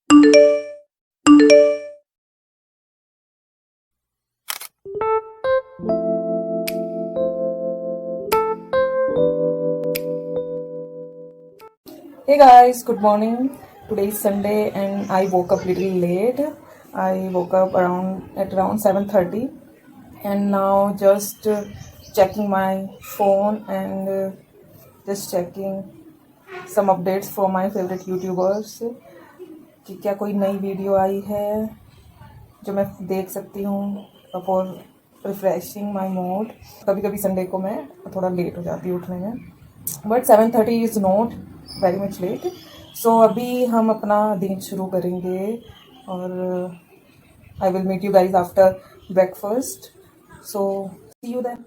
Hey guys, good morning. Today is Sunday and I woke up little late. I woke up around 7:30 and now just checking my phone and just checking some updates for my favorite YouTubers कि क्या कोई नई video आई है जो मैं देख सकती हूँ फॉर रिफ्रेशिंग माई मूड। कभी कभी संडे को मैं थोड़ा लेट हो जाती हूँ उठने में, but 7:30 is not very much late. So अभी हम अपना दिन शुरू करेंगे और I will meet you guys after breakfast. So see you then.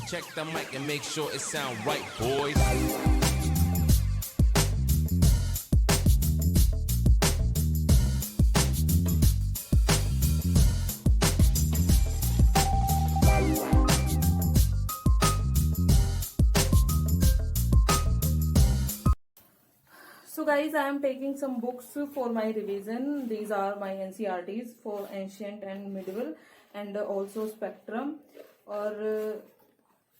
Check the mic and make sure it sound right, boys. So guys, I am taking some books for my revision. These are my NCRTs for ancient and medieval and also spectrum, or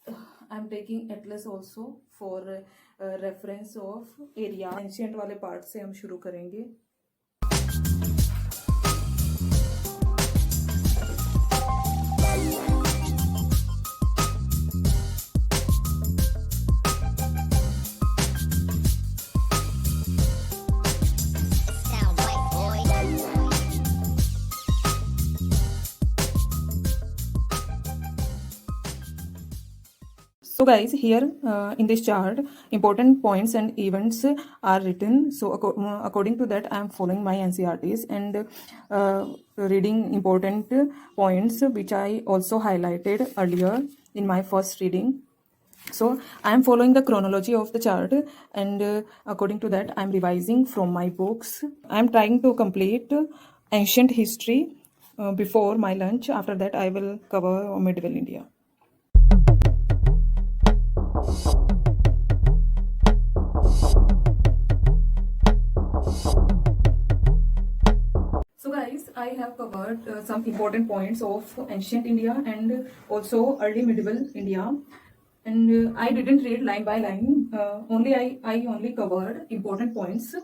I am taking atlas also for reference of area. Ancient वाले part से हम शुरू करेंगे। So guys, here in this chart, important points and events are written. So according to that, I am following my NCRTs and reading important points which I also highlighted earlier in my first reading. So I am following the chronology of the chart and according to that, I am revising from my books. I am trying to complete ancient history before my lunch. After that, I will cover medieval India. So guys, I have covered some important points of ancient India and also early medieval India, and I didn't read line by line. I only covered important points.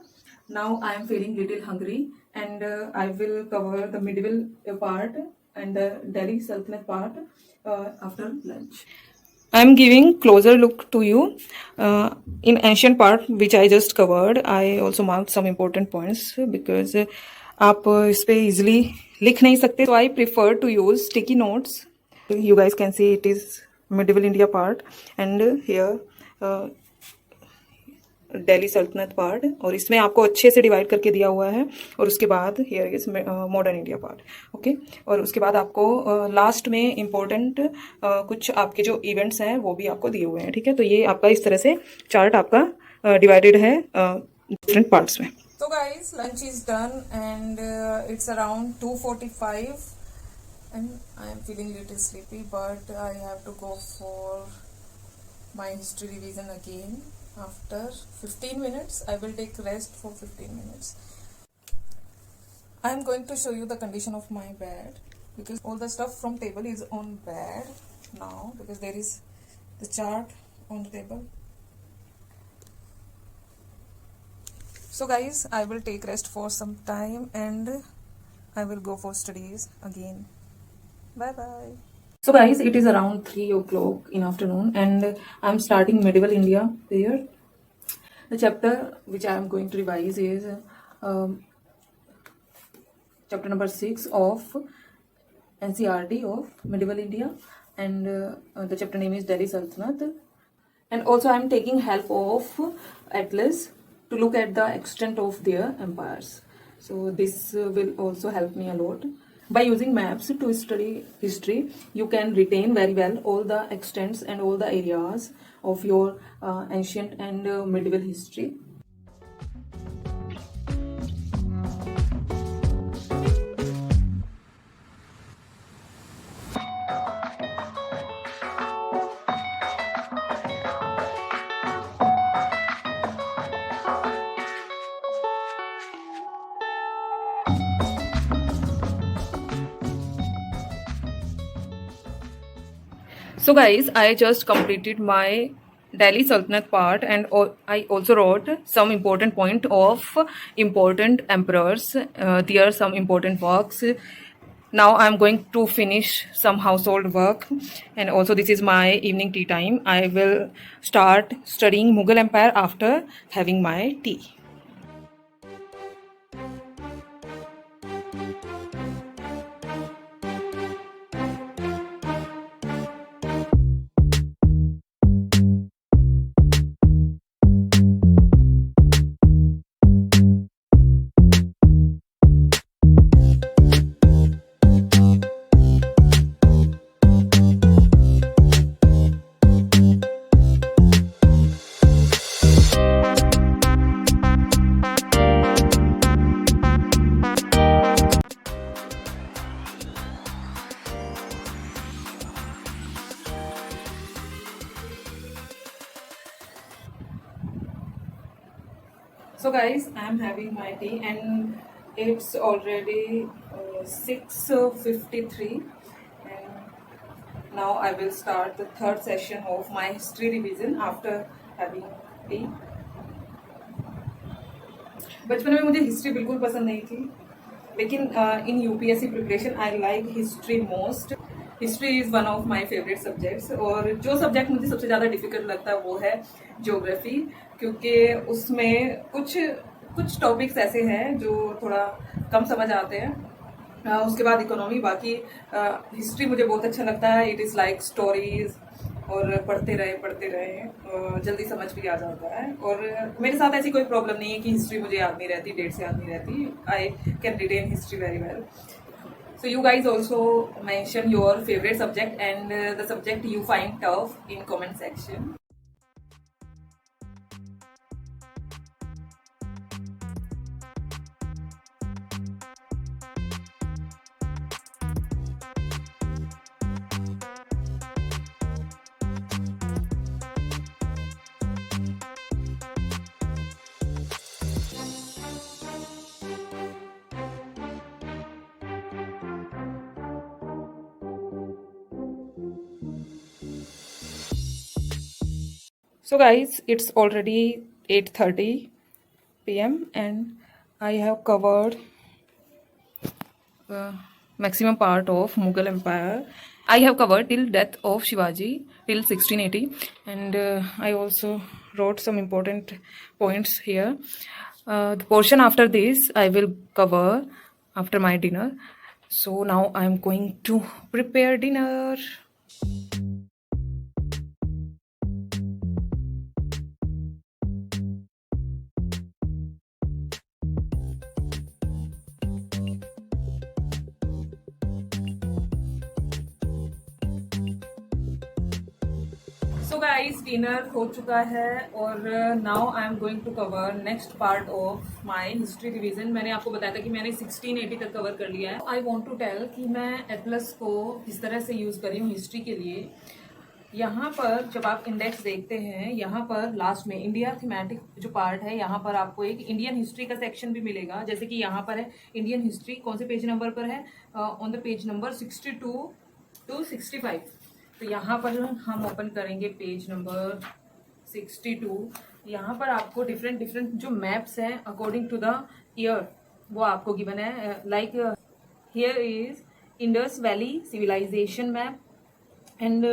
Now I am feeling little hungry and I will cover the medieval part and the Delhi Sultanate part after lunch. I'm giving closer look to you. In ancient part which I just covered, I also marked some important points because आप इस पे easily लिख नहीं सकते, so I prefer to use sticky notes. You guys can see it is medieval India part and here Delhi सल्तनत part, और इसमें आपको अच्छे से डिवाइड करके दिया हुआ है। और उसके बाद here is modern India part, okay. और उसके बाद आपको लास्ट में इम्पोर्टेंट कुछ आपके जो इवेंट्स हैं वो भी आपको दिए हुए हैं, ठीक है। तो ये आपका इस तरह से चार्ट आपका डिवाइडेड है डिफरेंट पार्ट्स में। तो guys, lunch is done and it's around 2:45 and I am feeling little sleepy, but I have to go for my history revision again. After 15 minutes, I will take rest for 15 minutes. I am going to show you the condition of my bed because all the stuff from table is on bed now because there is the chart on the table. So guys, I will take rest for some time and I will go for studies again. Bye bye. So guys, it is around 3 o'clock in afternoon and I'm starting medieval India here. The chapter which I am going to revise is chapter number 6 of NCERT of medieval India, and the chapter name is Delhi Sultanate. And also I am taking help of atlas to look at the extent of their empires. So this will also help me a lot. By using maps to study history, you can retain very well all the extents and all the areas of your ancient and medieval history. So guys, I just completed my Delhi Sultanate part, and I also wrote some important point of important emperors. There are some important works. Now I'm going to finish some household work, and also this is my evening tea time. I will start studying Mughal Empire after having my tea. So guys, I'm having my tea and it's already 6:53, and now I will start the third session of my history revision after having tea. बचपन में मुझे history बिल्कुल पसंद नहीं थी, लेकिन इन UPSC preparation I like history most. History is one of my favourite subjects, और जो सब्जेक्ट मुझे सबसे ज़्यादा डिफिकल्ट लगता है वो है ज्योग्राफी, क्योंकि उसमें कुछ टॉपिक्स ऐसे हैं जो थोड़ा कम समझ आते हैं. उसके बाद इकोनॉमी. बाकी हिस्ट्री मुझे बहुत अच्छा लगता है. इट इज़ लाइक स्टोरीज, और पढ़ते रहे जल्दी समझ भी आ जाता है. और मेरे साथ ऐसी कोई प्रॉब्लम नहीं है कि हिस्ट्री मुझे याद नहीं रहती, डेट से याद नहीं रहती. I can retain history very well. So you guys also mention your favorite subject and the subject you find tough in comment section. So guys, it's already 8:30 p.m. and I have covered the maximum part of Mughal Empire. I have covered till death of Shivaji till 1680, and I also wrote some important points here. The portion after this I will cover after my dinner. So now I am going to prepare dinner. So guys, dinner हो चुका है और now I am going to cover next part of my history revision. मैंने आपको बताया था कि मैंने 1680 तक कवर कर लिया है. आई वांट टू टेल कि मैं एटलस को किस तरह से यूज करी हूँ हिस्ट्री के लिए. यहाँ पर जब आप इंडेक्स देखते हैं, यहाँ पर लास्ट में इंडिया थीमेटिक जो पार्ट है, यहाँ पर आपको एक इंडियन हिस्ट्री का सेक्शन भी मिलेगा. जैसे कि यहाँ पर है इंडियन हिस्ट्री. कौन से पेज नंबर पर है? On the page number 62 to 65. तो यहाँ पर हम ओपन करेंगे पेज नंबर 62. यहाँ पर आपको डिफरेंट जो मैप्स हैं अकॉर्डिंग टू द ईयर वो आपको गिवन है. Like here is Indus valley civilization map, and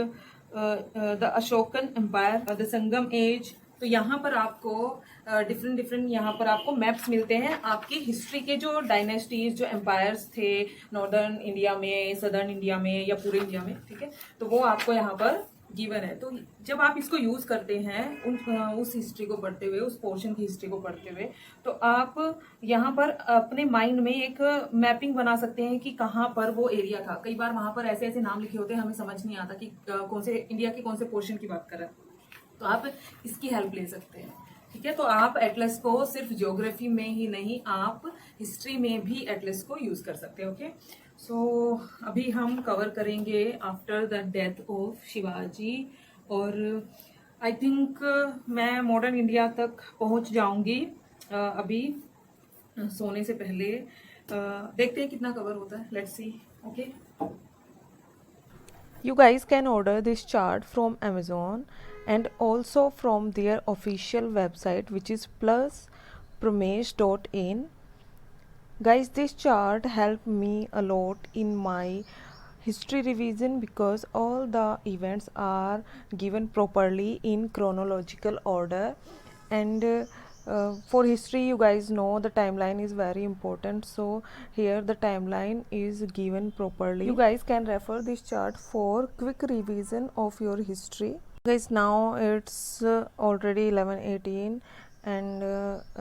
the Ashokan empire, the Sangam age, तो यहाँ पर आपको डिफरेंट यहाँ पर आपको मैप्स मिलते हैं आपकी हिस्ट्री के, जो डायनेस्टीज, जो एम्पायर्स थे नॉर्दर्न इंडिया में, सदर्न इंडिया में या पूरे इंडिया में, ठीक है। तो वो आपको यहाँ पर गिवन है। तो जब आप इसको यूज करते हैं उस हिस्ट्री को पढ़ते हुए, उस पोर्शन की हिस्ट्री को पढ़ते हुए, तो आप यहाँ पर अपने माइंड में एक मैपिंग बना सकते हैं कि कहाँ पर वो एरिया था। कई बार वहां पर ऐसे ऐसे नाम लिखे होते हैं, हमें समझ नहीं आता कि कौन से इंडिया के कौन से पोर्शन की बात कर रहे हैं। तो आप इसकी हेल्प ले सकते हैं, ठीक है। तो आप एटलस को सिर्फ ज्योग्राफी में ही नहीं, आप हिस्ट्री में भी एटलस को यूज कर सकते हैं। ओके, सो अभी हम कवर करेंगे after the death of Shivaji, और आई थिंक मैं मॉडर्न इंडिया तक पहुंच जाऊंगी अभी सोने से पहले। देखते हैं कितना कवर होता है, let's see. Okay, You guys can order this chart from Amazon and also from their official website, which is pluspramesh.in. Guys, this chart helped me a lot in my history revision because all the events are given properly in chronological order, and for history, you guys know the timeline is very important, so here the timeline is given properly. You guys can refer this chart for quick revision of your history. Guys, now it's already 11:18 and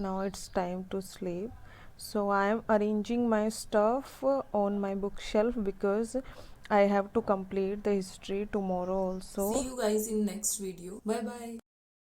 now it's time to sleep, so I am arranging my stuff on my bookshelf because I have to complete the history tomorrow also. See you guys in next video. Bye bye.